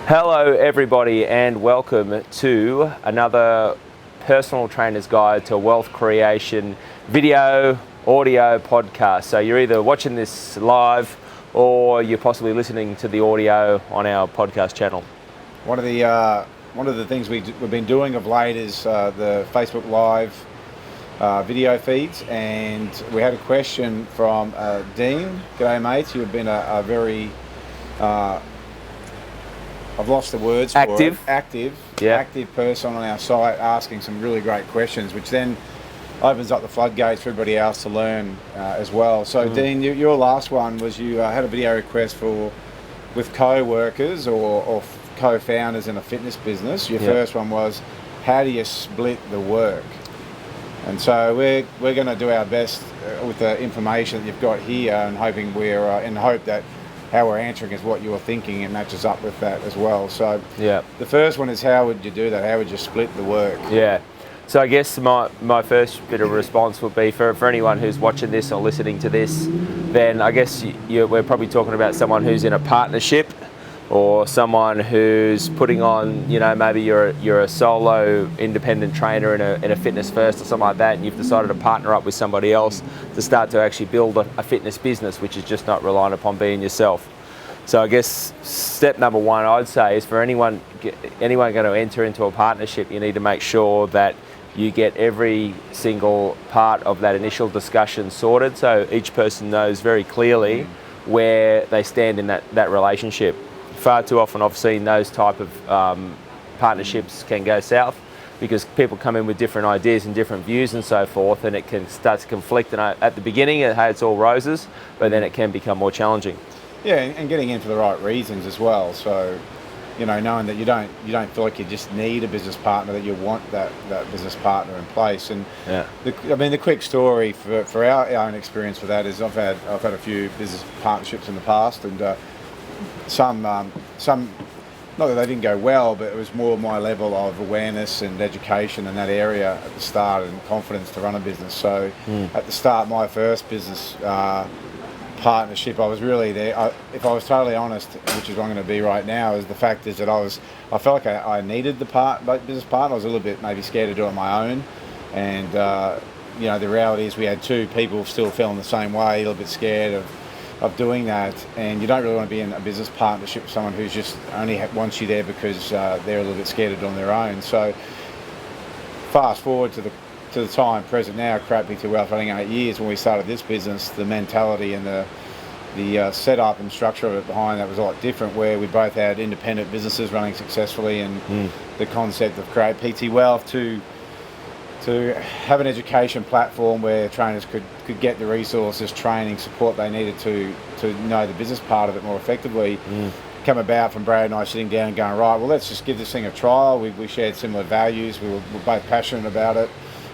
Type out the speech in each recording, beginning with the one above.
Hello everybody and welcome to another personal trainer's guide to wealth creation video, audio podcast. So you're either watching this live or you're possibly listening to the audio on our podcast channel. One of the things we've been doing of late is the Facebook Live video feeds, and we had a question from Dean. G'day mate, you've been a very I've lost the words active. for it. Active person on our site, asking some really great questions, which then opens up the floodgates for everybody else to learn as well. So Dean, your last one was you had a video request with co-workers or co-founders in a fitness business. Your first one was, how do you split the work? And so we're going to do our best with the information that you've got here, and hoping we're in hope that how we're answering is what you're thinking and matches up with that as well. So the first one is, how would you do that? How would you split the work? Yeah. So I guess my first bit of response would be for anyone who's watching this or listening to this, then I guess we're probably talking about someone who's in a partnership, or someone who's putting on, maybe you're a solo independent trainer in a fitness first or something like that, and you've decided to partner up with somebody else to start to actually build a fitness business, which is just not reliant upon being yourself. So I guess step number one, I'd say, is for anyone going to enter into a partnership, you need to make sure that you get every single part of that initial discussion sorted, so each person knows very clearly where they stand in that relationship. Far too often I've seen those type of partnerships can go south, because people come in with different ideas and different views and so forth, and it can start to conflict. And at the beginning, hey, it's all roses, but then it can become more challenging. Yeah, and getting in for the right reasons as well. So, knowing that you don't feel like you just need a business partner, that you want that business partner in place. And the quick story for our own experience with that is I've had a few business partnerships in the past, and some not that they didn't go well, but it was more my level of awareness and education in that area at the start, and confidence to run a business. So at the start, my first business partnership, I was really there. If I was totally honest, which is what I'm going to be right now, is the fact is that I felt like I needed the business partner. I was a little bit maybe scared to do it on my own, and the reality is we had two people still feeling the same way, a little bit scared of doing that, and you don't really want to be in a business partnership with someone who's just only wants you there because they're a little bit scared to do it on their own. So fast forward to the time present now, Create PT Wealth running 8 years. When we started this business, the mentality and the setup and structure of it behind that was a lot different, where we both had independent businesses running successfully, and the concept of Create PT Wealth to have an education platform where trainers could get the resources, training, support they needed to know the business part of it more effectively, come about from Brad and I sitting down and going, right, well, let's just give this thing a trial. We shared similar values. We were both passionate about it.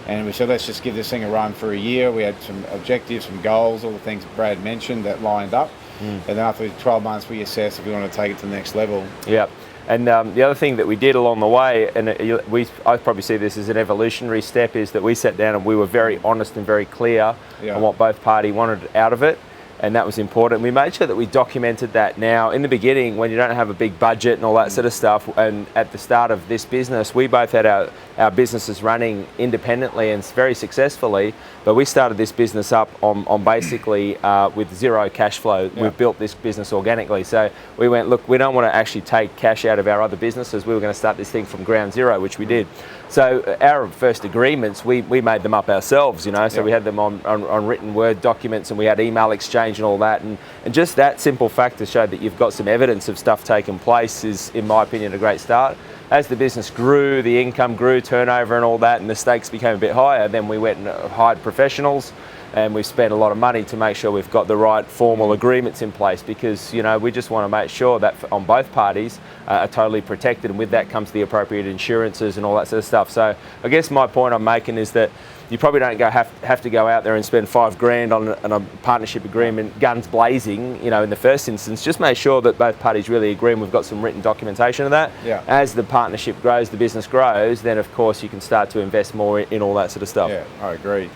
And we said, let's just give this thing a run for a year. We had some objectives, some goals, all the things Brad mentioned that lined up. And then after 12 months, we assessed if we want to take it to the next level. Yep. And the other thing that we did along the way, and I probably see this as an evolutionary step, is that we sat down and we were very honest and very clear on what both parties wanted out of it. And that was important. We made sure that we documented that. Now, in the beginning, when you don't have a big budget and all that sort of stuff, and at the start of this business, we both had our businesses running independently and very successfully, but we started this business up on basically with zero cash flow. We've built this business organically. So we went, look, we don't want to actually take cash out of our other businesses. We were going to start this thing from ground zero, which we did. So our first agreements, we made them up ourselves, so we had them on written Word documents, and we had email exchange and all that. And just that simple fact to show that you've got some evidence of stuff taking place is, in my opinion, a great start. As the business grew, the income grew, turnover and all that, and the stakes became a bit higher, then we went and hired professionals, and we've spent a lot of money to make sure we've got the right formal agreements in place, because we just want to make sure that on both parties are totally protected, and with that comes the appropriate insurances and all that sort of stuff. So I guess my point I'm making is that you probably don't have to go out there and spend $5,000 on a partnership agreement, guns blazing, in the first instance. Just make sure that both parties really agree, and we've got some written documentation of that. As the partnership grows, the business grows, then of course you can start to invest more in all that sort of stuff. Yeah, I agree.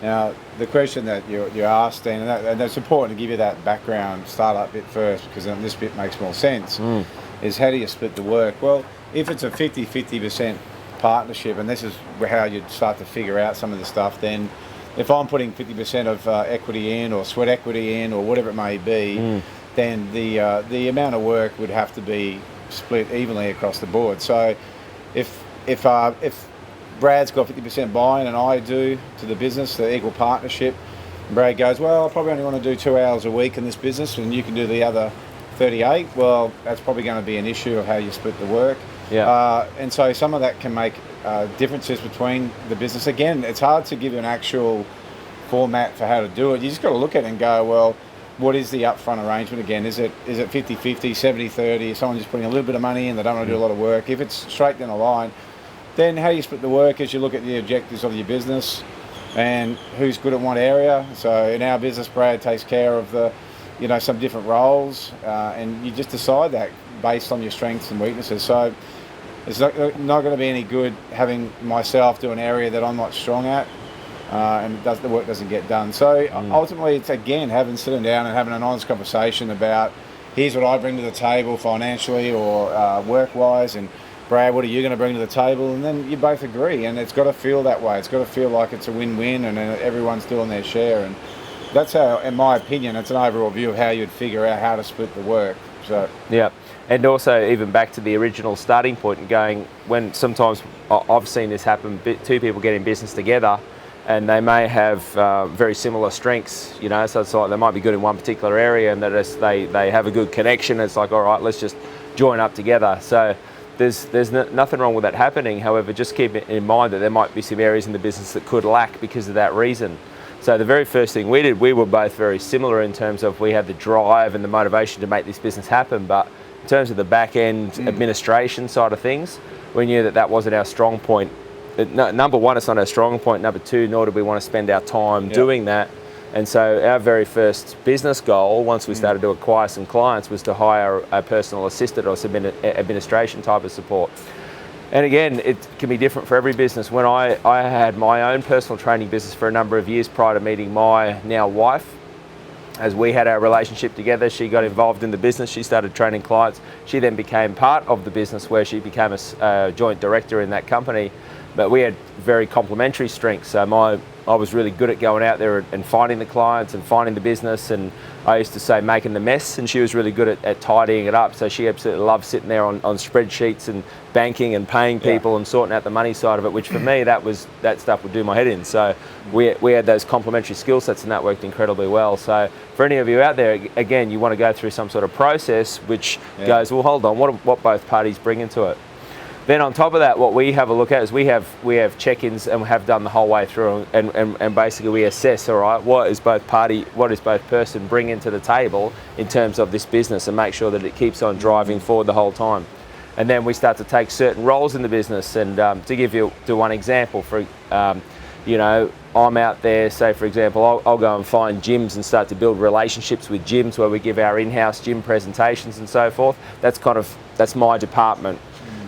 Now, the question that you asked, and that's important to give you that background, start up bit first, because then this bit makes more sense. is how do you split the work? Well, if it's a 50% partnership, and this is how you'd start to figure out some of the stuff, then if I'm putting 50% of equity in, or sweat equity in, or whatever it may be, then the amount of work would have to be split evenly across the board. So if Brad's got 50% buy-in and I do to the business, the equal partnership, Brad goes, well, I probably only want to do 2 hours a week in this business and you can do the other 38, well, that's probably going to be an issue of how you split the work. Yeah. And so some of that can make differences between the business. Again, it's hard to give you an actual format for how to do it. You just got to look at it and go, well, what is the upfront arrangement again? Is it 50-50, 70-30? Is someone just putting a little bit of money in, they don't want to do a lot of work? If it's straight down the line, then how you split the work is you look at the objectives of your business and who's good at what area. So in our business, Brad takes care of the, some different roles, and you just decide that based on your strengths and weaknesses. So it's not going to be any good having myself do an area that I'm not strong at, and the work doesn't get done. So ultimately, it's again sitting down and having an honest conversation about here's what I bring to the table financially or work-wise, and Brad, what are you going to bring to the table? And then you both agree, and it's got to feel that way. It's got to feel like it's a win-win, and everyone's doing their share. And that's how, in my opinion, it's an overall view of how you'd figure out how to split the work. So yeah. And also, even back to the original starting point and going, when sometimes I've seen this happen, two people get in business together and they may have very similar strengths, so it's like they might be good in one particular area and they have a good connection. It's like, all right, let's just join up together. So there's nothing wrong with that happening. However, just keep in mind that there might be some areas in the business that could lack because of that reason. So the very first thing we did, we were both very similar in terms of we had the drive and the motivation to make this business happen, but in terms of the back end administration side of things, we knew that wasn't our strong point. Number one, it's not our strong point. Number two, nor did we want to spend our time doing that. And so our very first business goal, once we started to acquire some clients, was to hire a personal assistant or some administration type of support. And again, it can be different for every business. When I had my own personal training business for a number of years prior to meeting my now wife, as we had our relationship together, she got involved in the business, she started training clients. She then became part of the business where she became a joint director in that company. But we had very complementary strengths. So I was really good at going out there and finding the clients and finding the business, and I used to say making the mess, and she was really good at tidying it up. So she absolutely loved sitting there on spreadsheets and banking and paying people and sorting out the money side of it, which for me, that stuff would do my head in. So we had those complementary skill sets, and that worked incredibly well. So for any of you out there, again, you want to go through some sort of process which goes, well, hold on, what both parties bring into it. Then on top of that, what we have a look at is we have check-ins, and we have done the whole way through, and basically we assess, all right, what does both person bring into the table in terms of this business, and make sure that it keeps on driving forward the whole time. And then we start to take certain roles in the business, and to give you one example, I'm out there, say for example, I'll go and find gyms and start to build relationships with gyms where we give our in-house gym presentations and so forth. That's my department.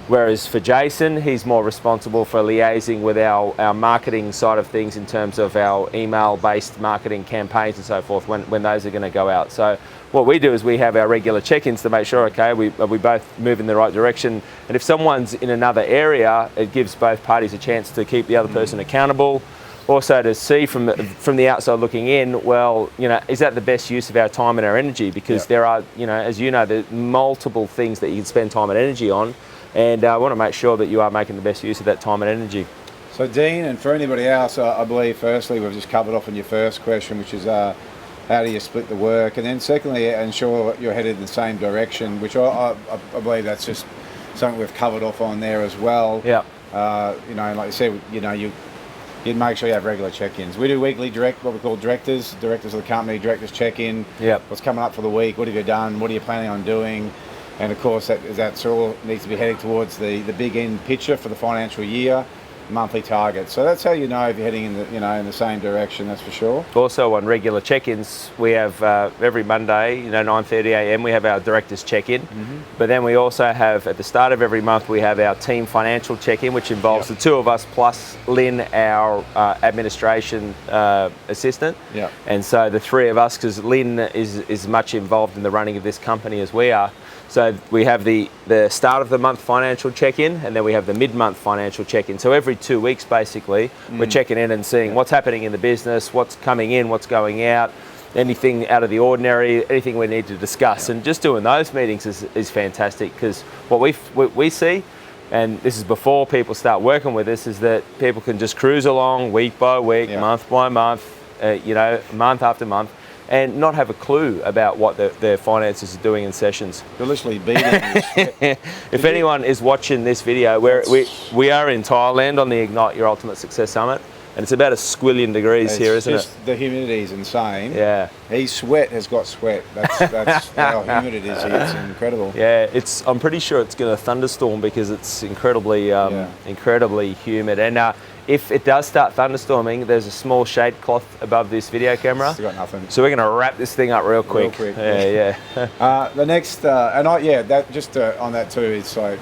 Whereas for Jason, he's more responsible for liaising with our marketing side of things in terms of our email-based marketing campaigns and so forth when those are going to go out. So what we do is we have our regular check-ins to make sure, okay, we both move in the right direction. And if someone's in another area, it gives both parties a chance to keep the other person accountable. Also to see from the outside looking in, well, is that the best use of our time and our energy? Because there are, as you know, there's multiple things that you can spend time and energy on. And I want to make sure that you are making the best use of that time and energy. So Dean, and for anybody else, I believe firstly we've just covered off on your first question, which is how do you split the work, and then secondly ensure you're headed in the same direction, which I believe that's just something we've covered off on there as well. Yeah. Like you said, you'd make sure you have regular check-ins. We do weekly what we call directors of the company, directors check-in. Yeah. What's coming up for the week? What have you done? What are you planning on doing? And of course, that's all needs to be heading towards the big end picture for the financial year. monthly targets. So that's how you know if you're heading in the same direction. That's for sure. Also on regular check-ins, we have every Monday, 9:30 a.m. we have our directors check-in. But then we also have at the start of every month we have our team financial check-in, which involves the two of us plus Lynn, our administration assistant. And so the three of us, because Lynn is much involved in the running of this company as we are. So we have the start of the month financial check-in, and then we have the mid-month financial check-in. So every 2 weeks, basically, we're checking in and seeing what's happening in the business, what's coming in, what's going out, anything out of the ordinary, anything we need to discuss. And just doing those meetings is fantastic, because what we see, and this is before people start working with us, is that people can just cruise along week by week, month by month, month after month, and not have a clue about what their finances are doing in sessions. You're literally beating If anyone is watching this video, we are in Thailand on the Ignite Your Ultimate Success Summit, and it's about a squillion degrees here, isn't it? The humidity is insane. Yeah. His sweat has got sweat. That's how humid it is here. It's incredible. Yeah, I'm pretty sure it's going to thunderstorm because it's incredibly humid. And if it does start thunderstorming, there's a small shade cloth above this video camera. It's got nothing. So we're going to wrap this thing up real quick. Yeah. The next, on that too, it's like,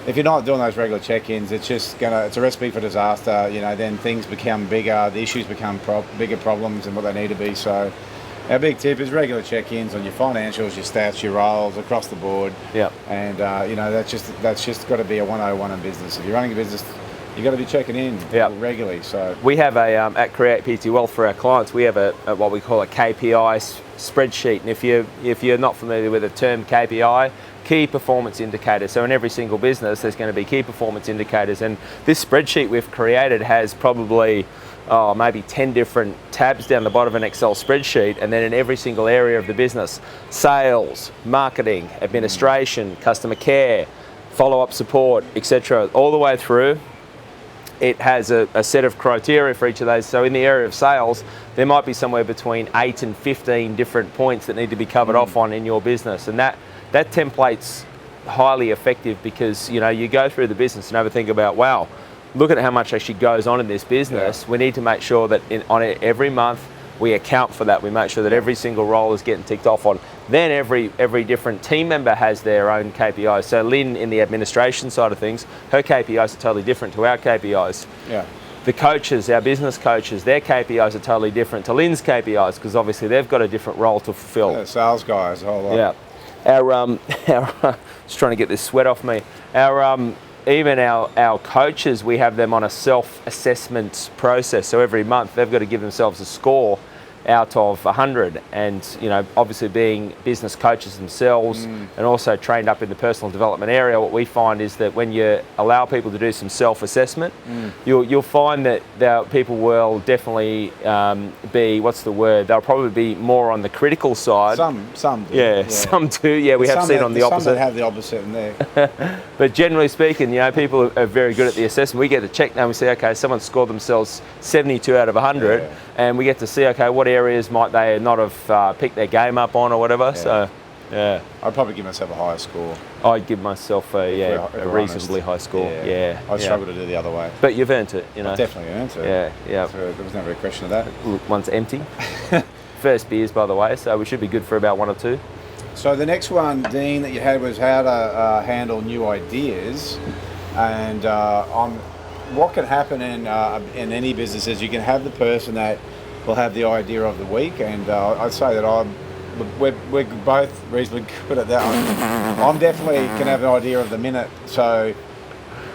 if you're not doing those regular check-ins, it's a recipe for disaster. Then things become bigger, the issues become bigger problems than what they need to be. So our big tip is regular check-ins on your financials, your stats, your roles across the board. Yeah. And that's just got to be a 101 in business. If you're running a business, you got to be checking in regularly. So we have at Create PT Wealth for our clients, we have a what we call a KPI spreadsheet. And if you're not familiar with the term KPI, key performance indicators. So in every single business, there's going to be key performance indicators. And this spreadsheet we've created has probably maybe 10 different tabs down the bottom of an Excel spreadsheet, and then in every single area of the business, sales, marketing, administration, customer care, follow-up support, etc., all the way through. It has a set of criteria for each of those. So in the area of sales, there might be somewhere between 8 and 15 different points that need to be covered off on in your business. And that template's highly effective because, you go through the business and have a think about, wow, look at how much actually goes on in this business. We need to make sure that every month we account for that. We make sure that every single role is getting ticked off on. Then every different team member has their own KPIs. So Lynn, in the administration side of things, her KPIs are totally different to our KPIs. Yeah. The coaches, our business coaches, their KPIs are totally different to Lynn's KPIs because obviously they've got a different role to fulfill. Yeah, sales guys, a whole lot. Yeah. Our just trying to get this sweat off me. Even our coaches, we have them on a self-assessment process. So every month they've got to give themselves a score out of 100, and obviously being business coaches themselves and also trained up in the personal development area, what we find is that when you allow people to do some self-assessment, you'll find that people will definitely be, they'll probably be more on the critical side. Some do. Yeah, some do. Yeah, we have seen on the opposite. Some that have the opposite in there. But generally speaking, people are very good at the assessment. We get to check now and we see, okay, someone scored themselves 72 out of 100, and we get to see, okay, what areas might they not have picked their game up on or whatever. So, yeah. I'd probably give myself a higher score. I'd give myself a reasonably high score. Yeah. I struggle to do the other way. But you've earned it, I've definitely earned it. Yeah. So there was never a question of that. One's empty. First beers, by the way, so we should be good for about 1 or 2. So the next one, Dean, that you had was how to handle new ideas. And what can happen in any business is you can have the person that will have the idea of the week, and I'd say that we're both reasonably good at that. I'm definitely can have an idea of the minute, so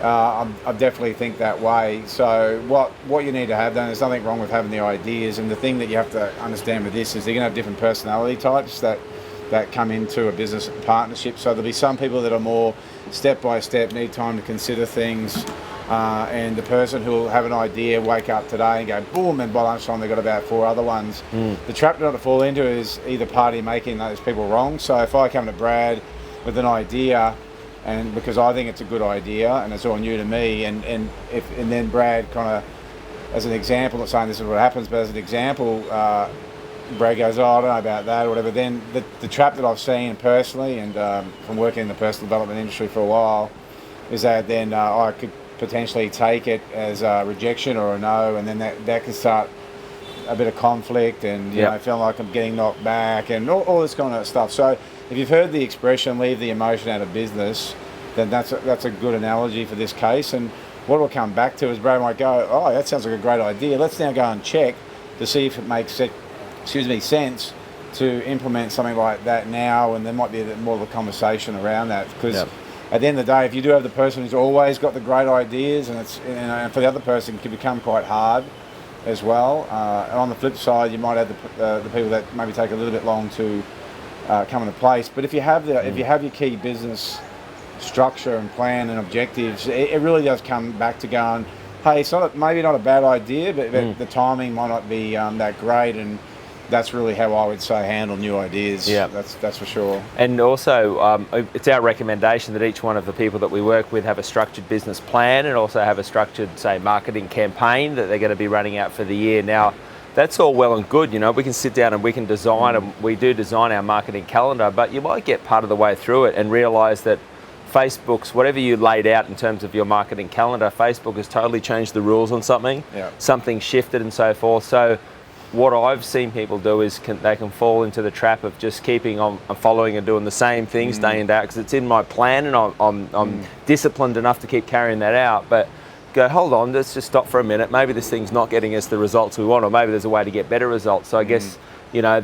I definitely think that way. So what you need to have, then there's nothing wrong with having the ideas, and the thing that you have to understand with this is they're going to have different personality types that come into a business partnership. So there'll be some people that are more step by step, need time to consider things. And the person who will have an idea, wake up today and go boom, and by lunchtime they've got about 4 other ones. The trap not to fall into is either party making those people wrong. So if I come to Brad with an idea, and because I think it's a good idea and it's all new to me, and then Brad kind of, as an example, not saying this is what happens, but as an example, Brad goes, I don't know about that or whatever. Then the trap that I've seen personally, and from working in the personal development industry for a while, is that then I could potentially take it as a rejection or a no, and then that can start a bit of conflict and you know, feeling like I'm getting knocked back and all this kind of stuff. So if you've heard the expression "leave the emotion out of business," then that's a good analogy for this case. And what will come back to is Brad might go, "Oh, that sounds like a great idea. Let's now go and check to see if it makes sense to implement something like that now." And there might be a bit more of a conversation around that, because at the end of the day, if you do have the person who's always got the great ideas, and it's and for the other person, it can become quite hard as well. And on the flip side, you might have the people that maybe take a little bit long to come into place. But if you have your key business structure and plan and objectives, it really does come back to going, hey, it's maybe not a bad idea, but the timing might not be that great, and that's really how I would say handle new ideas. Yeah, that's for sure. And also, it's our recommendation that each one of the people that we work with have a structured business plan and also have a structured, say, marketing campaign that they're going to be running out for the year. Now, that's all well and good, you know, we can sit down and we can design, and we do design our marketing calendar, but you might get part of the way through it and realise that Facebook's, whatever you laid out in terms of your marketing calendar, Facebook has totally changed the rules on something, something shifted and so forth. So what I've seen people do is they can fall into the trap of just keeping on following and doing the same things day in day out, because it's in my plan and I'm disciplined enough to keep carrying that out. But go, hold on, let's just stop for a minute. Maybe this thing's not getting us the results we want, or maybe there's a way to get better results. So I guess, you know,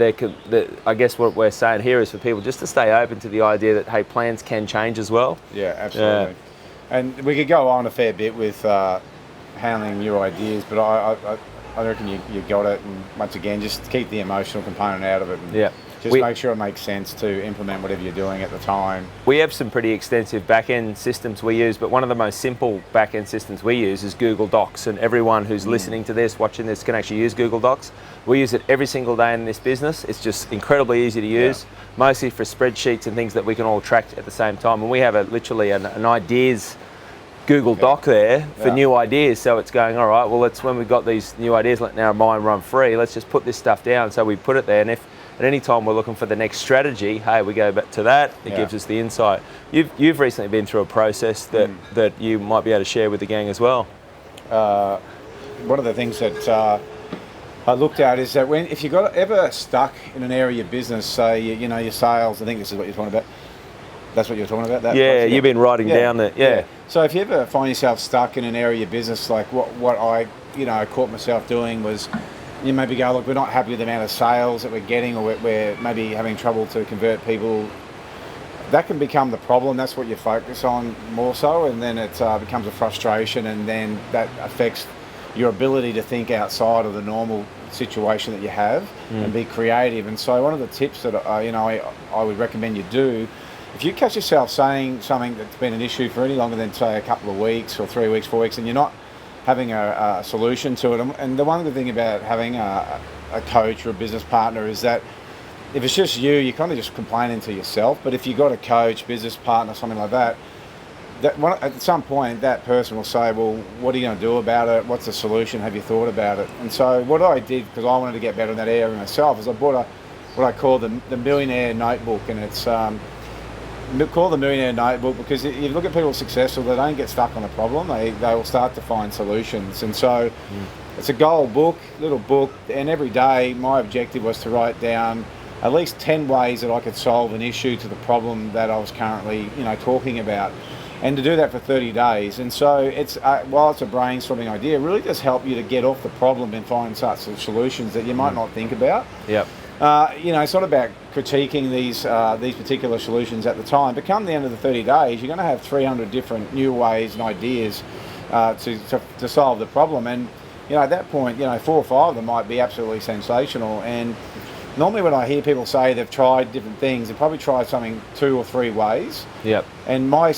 I guess what we're saying here is for people just to stay open to the idea that, hey, plans can change as well. Yeah, absolutely. And we could go on a fair bit with handling new ideas, but I reckon you got it. And once again, just keep the emotional component out of it. And just make sure it makes sense to implement whatever you're doing at the time. We have some pretty extensive back-end systems we use, but one of the most simple back-end systems we use is Google Docs, and everyone who's listening to this, watching this, can actually use Google Docs. We use it every single day in this business. It's just incredibly easy to use, mostly for spreadsheets and things that we can all track at the same time. And we have literally an ideas Google Doc there for new ideas. So it's going, all right, well, when we've got these new ideas, let our mind run free. Let's just put this stuff down. So we put it there, and if at any time we're looking for the next strategy, hey, we go back to that. It gives us the insight. You've recently been through a process that you might be able to share with the gang as well. One of the things that I looked at is that if you got ever stuck in an area of your business, say your sales, I think this is what you're talking about. That's what you're talking about. That process? You've been writing down that. Yeah. So if you ever find yourself stuck in an area of your business, like what I caught myself doing was, you maybe go, look, we're not happy with the amount of sales that we're getting, or we're maybe having trouble to convert people. That can become the problem. That's what you focus on more so, and then it becomes a frustration, and then that affects your ability to think outside of the normal situation that you have and be creative. And so one of the tips that I would recommend you do, if you catch yourself saying something that's been an issue for any longer than, say, a couple of weeks or 3 weeks, 4 weeks, and you're not having a solution to it, and the one good thing about having a coach or a business partner is that if it's just you're kind of just complaining to yourself. But if you've got a coach, business partner, something like that, at some point that person will say, well, what are you going to do about it? What's the solution? Have you thought about it? And so what I did, because I wanted to get better in that area myself, is I bought what I call the Millionaire Notebook, and it's called the Millionaire Notebook because if you look at people successful, they don't get stuck on a problem. They will start to find solutions. And so it's a goal book, little book, and every day my objective was to write down at least 10 ways that I could solve an issue to the problem that I was currently talking about, and to do that for 30 days. And so it's while it's a brainstorming idea, it really does help you to get off the problem and find such solutions that you might not think about. Yep. It's not about critiquing these particular solutions at the time, but come the end of the 30 days, you're going to have 300 different new ways and ideas to solve the problem. And at that point, 4 or 5 of them might be absolutely sensational. And normally when I hear people say they've tried different things, they've probably tried something 2 or 3 ways. Yep. And my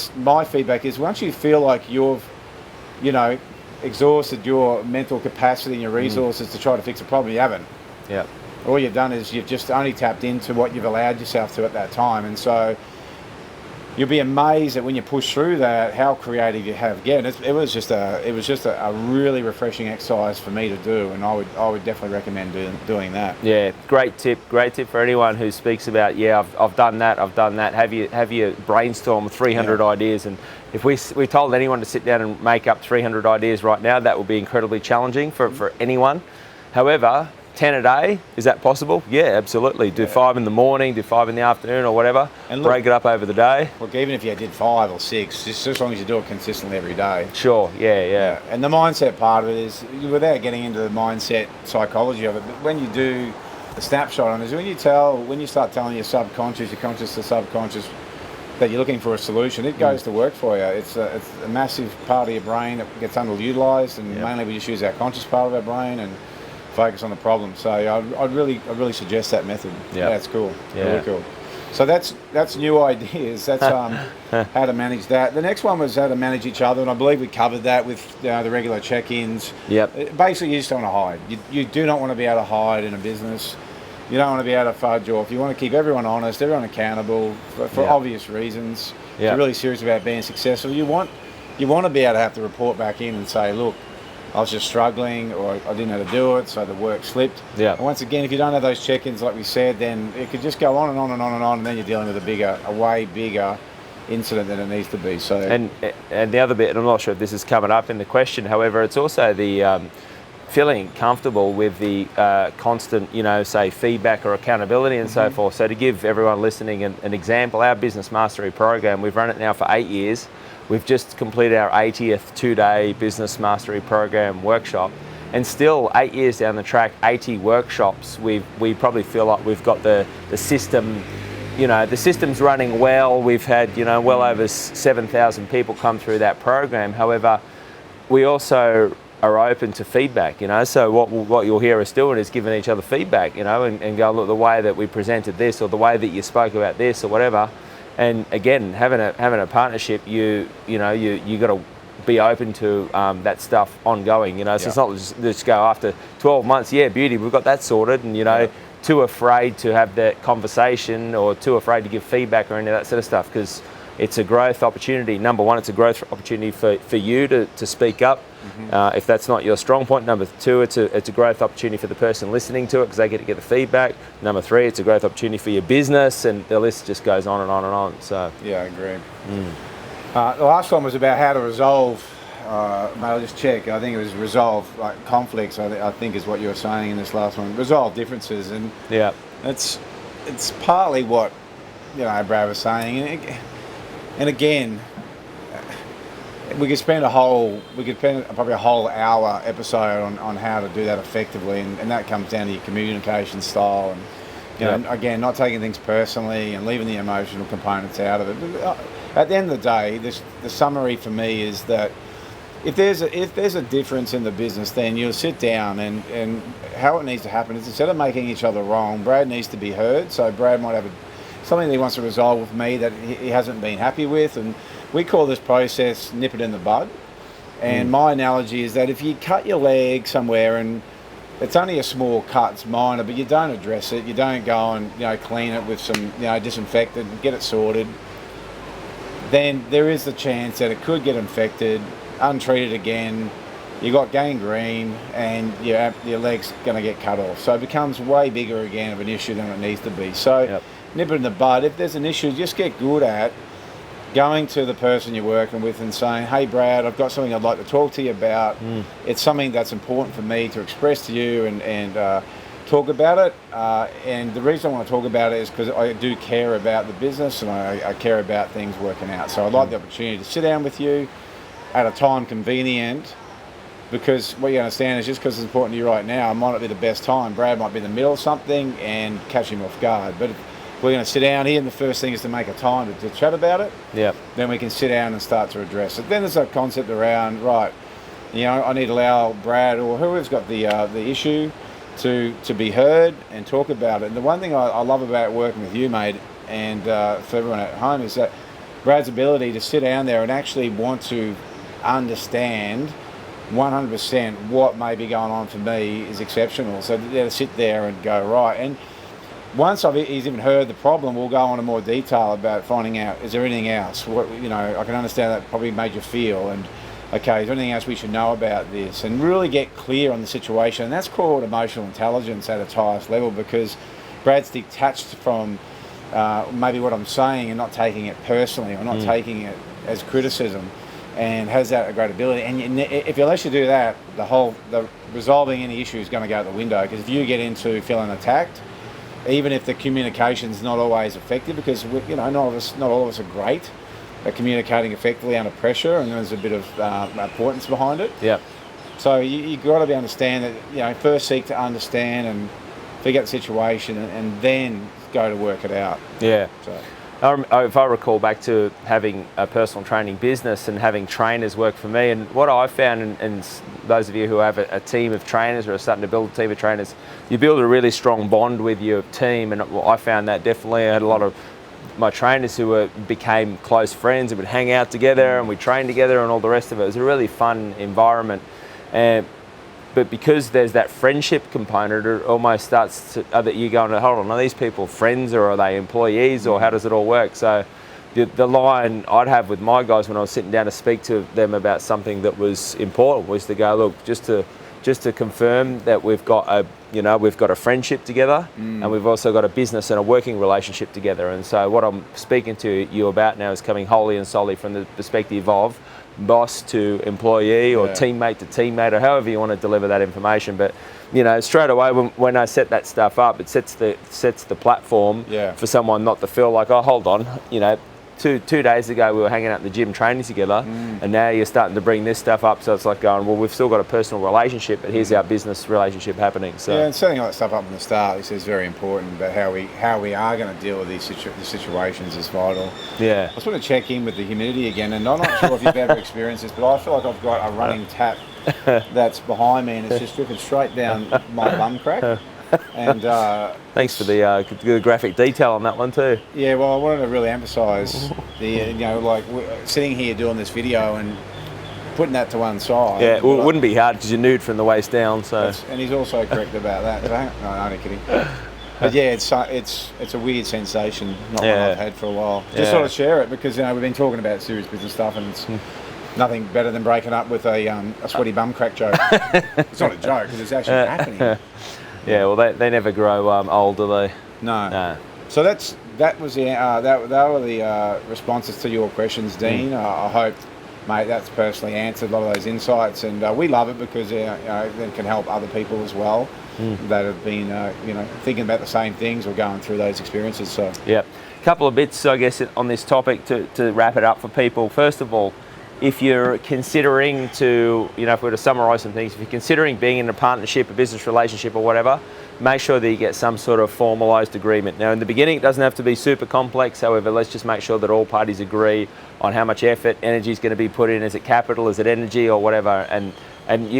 feedback is, once you feel like you've exhausted your mental capacity and your resources to try to fix a problem, you haven't. Yep. All you've done is you've just only tapped into what you've allowed yourself to at that time. And so you'll be amazed that when you push through that, how creative you have. Again, it was just a really refreshing exercise for me to do, and I would definitely recommend doing that. Yeah, great tip for anyone who speaks about, I've done that. Have you brainstorm 300 ideas, and if we told anyone to sit down and make up 300 ideas right now, that would be incredibly challenging for anyone. However, 10 a day, is that possible? Yeah, absolutely. Do 5 in the morning, do 5 in the afternoon or whatever, and break it up over the day. Look, even if you did 5 or 6, just as long as you do it consistently every day. Sure, yeah. And the mindset part of it is, without getting into the mindset psychology of it, but when you do the snapshot on it, is when you start telling your subconscious, your conscious to subconscious, that you're looking for a solution, it goes to work for you. It's a massive part of your brain that gets underutilised, and mainly we just use our conscious part of our brain and focus on the problem. So I'd really suggest that method. Yeah, that's cool. Yeah. Really cool. So that's new ideas. That's how to manage that. The next one was how to manage each other, and I believe we covered that with the regular check-ins. Yep. Basically, you just don't want to hide. You do not want to be able to hide in a business. You don't want to be able to fudge off. You want to keep everyone honest, everyone accountable for obvious reasons. If you're really serious about being successful, you want to be able to have to report back in and say, look, I was just struggling, or I didn't know how to do it, so the work slipped. Yeah. And once again, if you don't have those check-ins, like we said, then it could just go on and on and on and on, and then you're dealing with a way bigger incident than it needs to be. So. And the other bit, and I'm not sure if this is coming up in the question, however, it's also the feeling comfortable with the constant, say feedback or accountability and so forth. So to give everyone listening an example, our Business Mastery program, we've run it now for 8 years. We've just completed our 80th 2-day Business Mastery Program workshop, and still 8 years down the track, 80 workshops, we probably feel like we've got the system, the system's running well. We've had, well over 7,000 people come through that program. However, we also are open to feedback, so what you'll hear us doing is giving each other feedback, and go, look, the way that we presented this, or the way that you spoke about this, or whatever. And again, having a partnership, you got to be open to that stuff ongoing. So it's not just go after 12 months. Yeah, beauty, we've got that sorted, and too afraid to have that conversation, or too afraid to give feedback or any of that sort of stuff, because it's a growth opportunity. Number one, it's a growth opportunity for you to speak up. If that's not your strong point. Number two, it's a growth opportunity for the person listening to it, because they get to get the feedback. Number three, it's a growth opportunity for your business, and the list just goes on and on and on. So yeah, I agree. The last one was about how to resolve. Mate, I'll just check. I think it was resolve conflicts. I think is what you were saying in this last one. Resolve differences, and it's partly what Brad was saying, and again. We could spend probably a whole hour episode on how to do that effectively, and that comes down to your communication style, and again, not taking things personally and leaving the emotional components out of it. But at the end of the day, the summary for me is that if there's a difference in the business, then you'll sit down, and how it needs to happen is, instead of making each other wrong, Brad needs to be heard. So Brad might have something that he wants to resolve with me that he hasn't been happy with, and we call this process nip it in the bud. And my analogy is that if you cut your leg somewhere and it's only a small cut, it's minor, but you don't address it, you don't go and clean it with some disinfectant and get it sorted, then there is the chance that it could get infected, untreated again, you got gangrene, and your leg's going to get cut off. So it becomes way bigger again of an issue than it needs to be. So nip it in the bud. If there's an issue, just get good at going to the person you're working with and saying, hey Brad, I've got something I'd like to talk to you about. It's something that's important for me to express to you and talk about it. And the reason I want to talk about it is because I do care about the business, and I care about things working out. So I'd like the opportunity to sit down with you at a time convenient, because what you understand is, just because it's important to you right now, it might not be the best time. Brad might be in the middle of something and catch him off guard. But we're going to sit down here, and the first thing is to make a time to chat about it. Then we can sit down and start to address it. Then there's a concept around, right, I need to allow Brad or whoever's got the issue to be heard and talk about it. And the one thing I love about working with you, mate, and for everyone at home, is that Brad's ability to sit down there and actually want to understand 100% what may be going on for me is exceptional. So to sit there and go, right. And once he's even heard the problem, we'll go on to more detail about finding out, is there anything else? What, you know, I can understand that probably made you feel, and okay, is there anything else we should know about this? And really get clear on the situation. And that's called emotional intelligence at its highest level, because Brad's detached from maybe what I'm saying and not taking it personally, or not taking it as criticism, and has that great ability. And if you let you do that, the resolving any issue is going to go out the window. Because if you get into feeling attacked, even if the communication's not always effective, because you know, not all of us are great at communicating effectively under pressure, and there's a bit of importance behind it. Yeah. So you've got to understand that, you know, first seek to understand and figure out the situation, and then go to work it out. Yeah. So. If I recall back to having a personal training business and having trainers work for me, and what I found, and those of you who have a team of trainers or are starting to build a team of trainers, you build a really strong bond with your team. And I found that definitely. I had a lot of my trainers who became close friends and would hang out together, and we trained together and all the rest of it. It was a really fun environment. But because there's that friendship component, it almost starts to, that you're going, hold on, are these people friends, or are they employees, or how does it all work? So the line I'd have with my guys when I was sitting down to speak to them about something that was important was to go, look, just to confirm that we've got a friendship together, and we've also got a business and a working relationship together. And so what I'm speaking to you about now is coming wholly and solely from the perspective of boss to employee, or teammate to teammate, or however you want to deliver that information. But you know, straight away when I set that stuff up, it sets the platform for someone not to feel like, oh, hold on, you know, two days ago we were hanging out in the gym training together, and now you're starting to bring this stuff up. So it's like going, well, we've still got a personal relationship, but here's our business relationship happening. So yeah, and setting all that stuff up from the start, this is very important. But how we are going to deal with these situations is vital. Yeah, I just want to check in with the humidity again, and I'm not sure if you've ever experienced this, but I feel like I've got a running tap that's behind me, and it's just dripping straight down my bum crack. And thanks for the graphic detail on that one too. Yeah, well, I wanted to really emphasise the, you know, like sitting here doing this video and putting that to one side. Yeah, well, it wouldn't be hard because you're nude from the waist down. So, and he's also correct about that. So, no, only kidding. But yeah, it's a weird sensation, not one I've had for a while. Just sort of share it, because you know, we've been talking about serious business stuff, and it's nothing better than breaking up with a sweaty bum crack joke. It's not a joke because it's actually happening. Yeah, well, they never grow old, do they? No. So that were the responses to your questions, Dean. I hope, mate, that's personally answered a lot of those insights, and we love it because it can help other people as well that have been thinking about the same things or going through those experiences. So yeah, a couple of bits, I guess, on this topic to wrap it up for people. First of all, if you're considering to, if we were to summarise some things, if you're considering being in a partnership, a business relationship or whatever, make sure that you get some sort of formalised agreement. Now, in the beginning, it doesn't have to be super complex. However, let's just make sure that all parties agree on how much effort, energy is going to be put in. Is it capital? Is it energy or whatever? And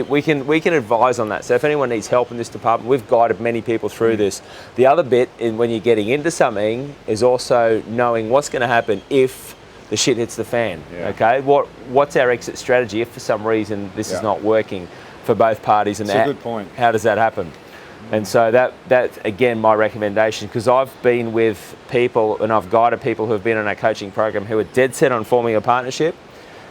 we can advise on that. So if anyone needs help in this department, we've guided many people through this. The other bit when you're getting into something is also knowing what's going to happen if the shit hits the fan. Okay, what's our exit strategy if for some reason this is not working for both parties? And that's a good point. How does that happen? And so that's again my recommendation, because I've been with people and I've guided people who have been in our coaching program who are dead set on forming a partnership.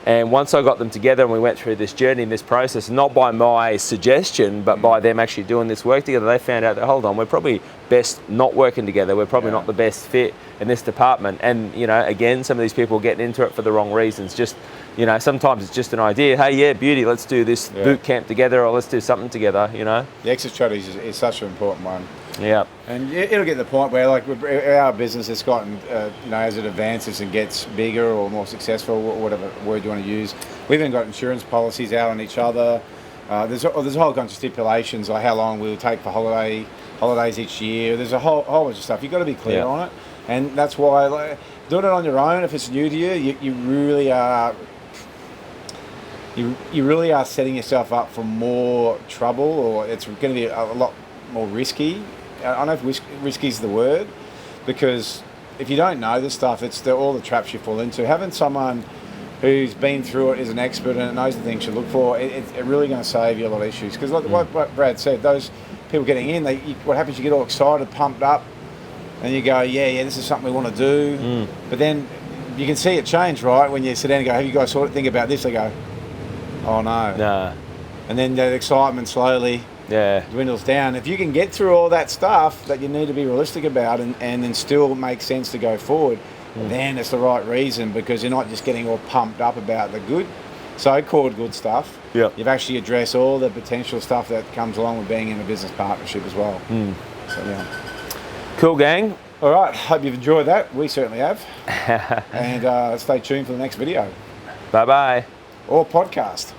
And once I got them together and we went through this journey and this process, not by my suggestion, but by them actually doing this work together, they found out that, hold on, we're probably best not working together. We're probably not the best fit in this department. And, again, some of these people are getting into it for the wrong reasons. Just, sometimes it's just an idea. Hey, yeah, beauty, let's do this boot camp together, or let's do something together, The exit strategy is such an important one. Yeah. And it'll get to the point where, like, our business has gotten, as it advances and gets bigger or more successful, whatever word you want to use, we've even got insurance policies out on each other. There's a whole bunch of stipulations, like how long we'll take for holidays each year. There's a whole bunch of stuff. You've got to be clear on it. And that's why, doing it on your own, if it's new to you, you really are... You really are setting yourself up for more trouble, or it's going to be a lot more risky. I don't know if risky is the word, because if you don't know this stuff, it's all the traps you fall into. Having someone who's been through it, is an expert and knows the things you look for, it's really going to save you a lot of issues. Because like what Brad said, those people getting in, what happens, you get all excited, pumped up, and you go, yeah, this is something we want to do. But then you can see it change, right? When you sit down and go, have you guys think about this? They go, oh no. Nah. And then the excitement slowly dwindles down. If you can get through all that stuff that you need to be realistic about and then still make sense to go forward, then it's the right reason, because you're not just getting all pumped up about the good, so-called good stuff. Yep. You've actually addressed all the potential stuff that comes along with being in a business partnership as well. So, yeah. Cool, gang. All right, hope you've enjoyed that. We certainly have. And stay tuned for the next video. Bye-bye. Or podcast.